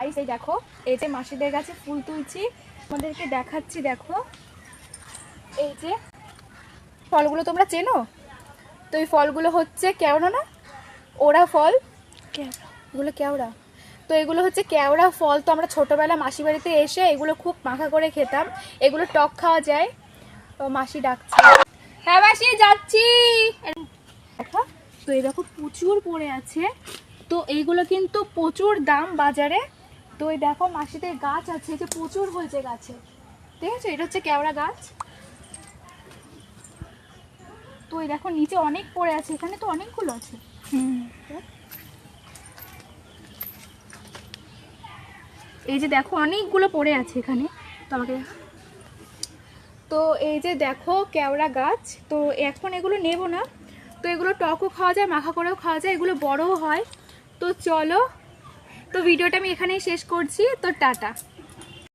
এই দেখো, এই যে মাসিদের গাছে ফুল তুলছি, তোমাদেরকে দেখাচ্ছি। দেখো এই যে ফলগুলো তোমরা চেনো তো, এই ফলগুলো হচ্ছে কেওড়া না, ওরা ফল, এগুলো কেওড়া। তো এগুলো হচ্ছে কেওড়া ফল। তো আমরা ছোটোবেলা মাসি বাড়িতে এসে এগুলো খুব মাখা করে খেতাম। এগুলো টক খাওয়া যায়। তো মাসি ডাকছে, হ্যাঁ মাসি যাচ্ছি। দেখো, তো এই দেখো প্রচুর পড়ে আছে। তো এইগুলো কিন্তু প্রচুর দাম বাজারে। তো এই দেখো মাসিদের গাছ আছে, যে প্রচুর হয়েছে গাছে, ঠিক আছে। এটা হচ্ছে কেওড়া গাছ। তো এই দেখো নিচে অনেক পড়ে আছে, এখানে তো অনেকগুলো আছে। এই যে দেখো অনেকগুলো পড়ে আছে এখানে। তো আমাকে, তো এই যে দেখো কেওড়া গাছ। তো এখন এগুলো নেব না। তো এগুলো টকও খাওয়া যায়, মাখা করেও খাওয়া যায়, এগুলো বড়ও হয়। তো চলো, তো ভিডিওটা আমি এখানেই শেষ করছি। তো টাটা।